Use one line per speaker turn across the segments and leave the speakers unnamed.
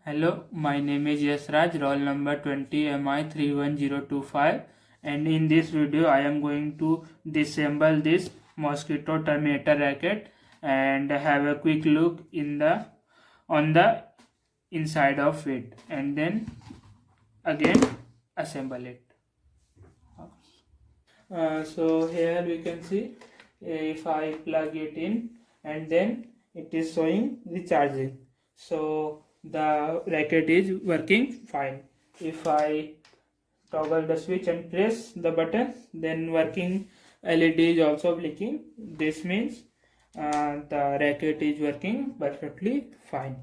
Hello, my name is Yash Raj, roll number 20MI31025, and in this video I am going to disassemble this Mosquito Terminator racket and have a quick look on the inside of it, and then again assemble it. So here we can see if I plug it in and then it is showing the charging. So the racket is working fine. If I toggle the switch and press the button, then working LED is also blinking. This means the racket is working perfectly fine.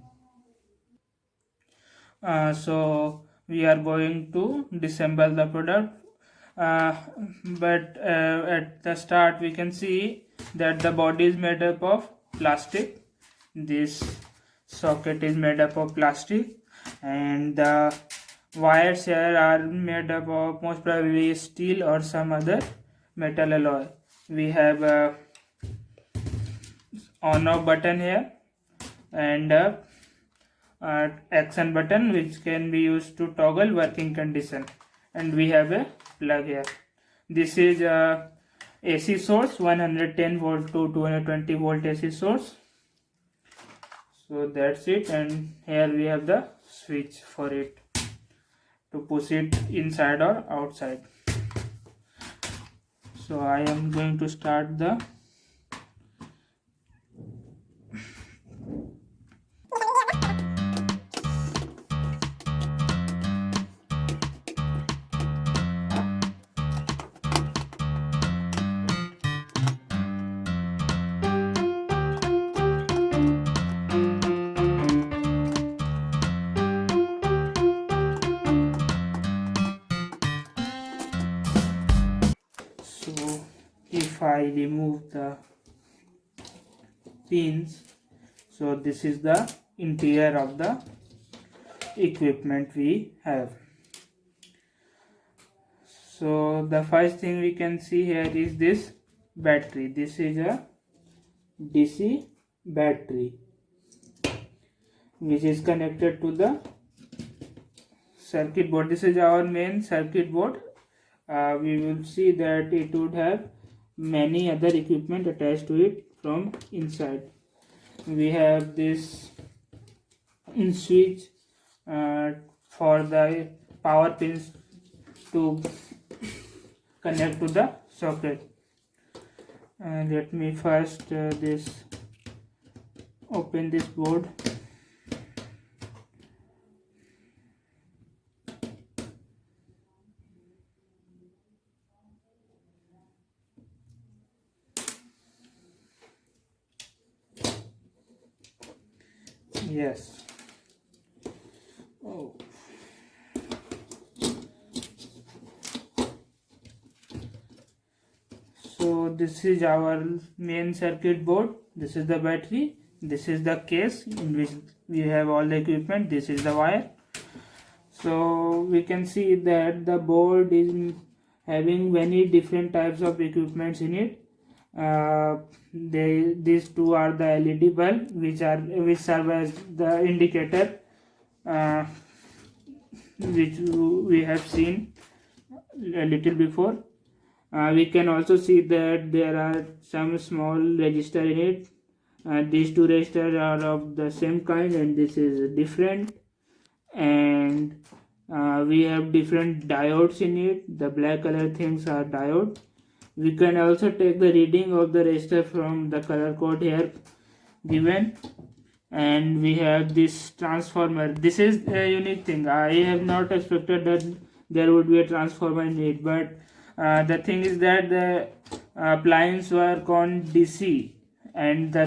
So we are going to disassemble the product, but at the start we can see that the body is made up of plastic. This socket is made up of plastic, and the wires here are made up of most probably steel or some other metal alloy. We have a on off button here and a action button which can be used to toggle working condition, and we have a plug here. This is a AC source, 110 volt to 220 volt AC source. So that's it, and here we have the switch for it to push it inside or outside. So I am going to start the if I remove the pins, so this is the interior of the equipment we have. So the first thing we can see here is this battery. This is a DC battery which is connected to the circuit board. This is our main circuit board. We will see that it would have many other equipment attached to it from inside. We have this switch for the power pins to connect to the socket. Let me first open this board. Yes. Oh. So this is our main circuit board. This is the battery. This is the case in which we have all the equipment. This is the wire. So we can see that the board is having many different types of equipments in it. These two are the LED bulb which serve as the indicator, which we have seen a little before. We can also see that there are some small register in it. These two registers are of the same kind and this is different, and we have different diodes in it. The black color things are diode. We can also take the reading of the register from the color code here given, and we have this transformer. This is a unique thing. I have not expected that there would be a transformer in it, but the thing is that the appliance work on DC and the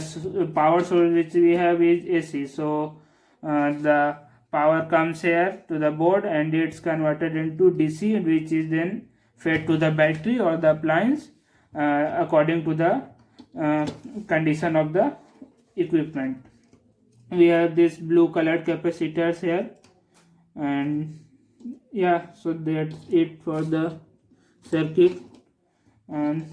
power source which we have is AC. So the power comes here to the board and it's converted into DC, which is then fed to the battery or the appliance according to the condition of the equipment. We have this blue colored capacitors here, and yeah, so that's it for the circuit. And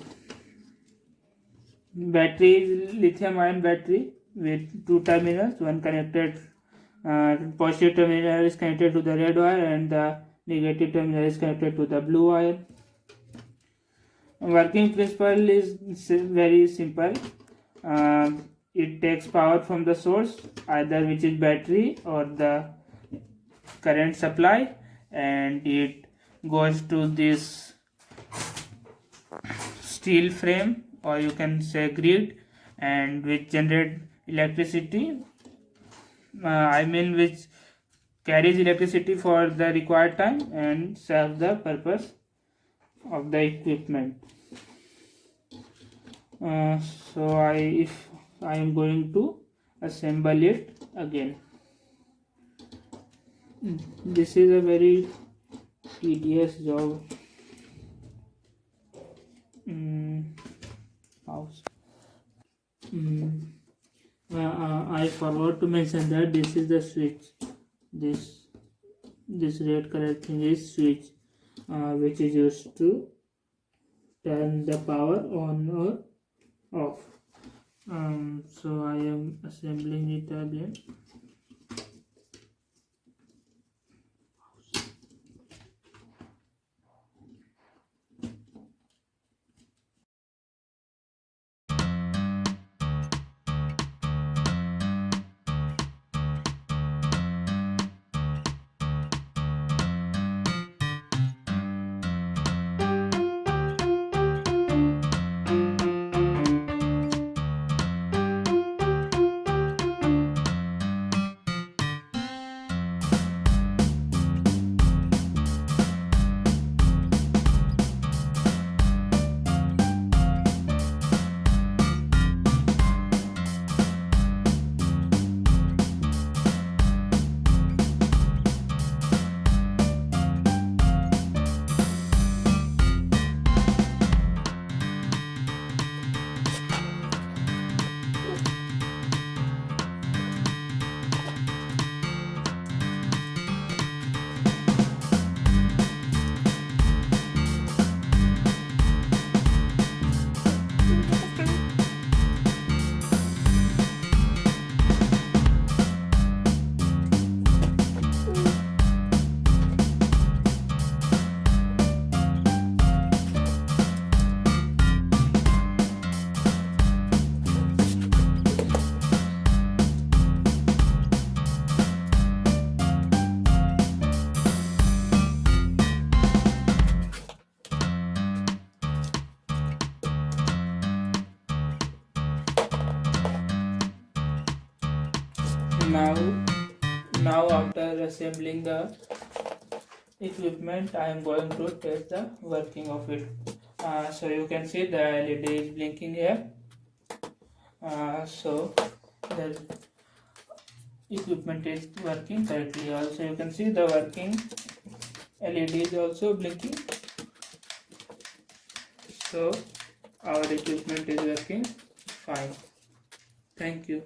battery is lithium ion battery with two terminals, one connected Positive terminal is connected to the red wire and the negative terminal is connected to the blue wire. Working principle is very simple. It takes power from the source, either which is battery or the current supply, and it goes to this steel frame, or you can say grid, and which generate electricity, which carries electricity for the required time and serves the purpose of the equipment. So if I am going to assemble it again. This is a very tedious job. I forgot to mention that this is the switch. This red color thing is switch, which is used to turn the power on or off. So I am assembling it again. Now after assembling the equipment, I am going to test the working of it. So you can see the LED is blinking here. So the equipment is working correctly. Also you can see the working LED is also blinking. So our equipment is working fine. Thank you.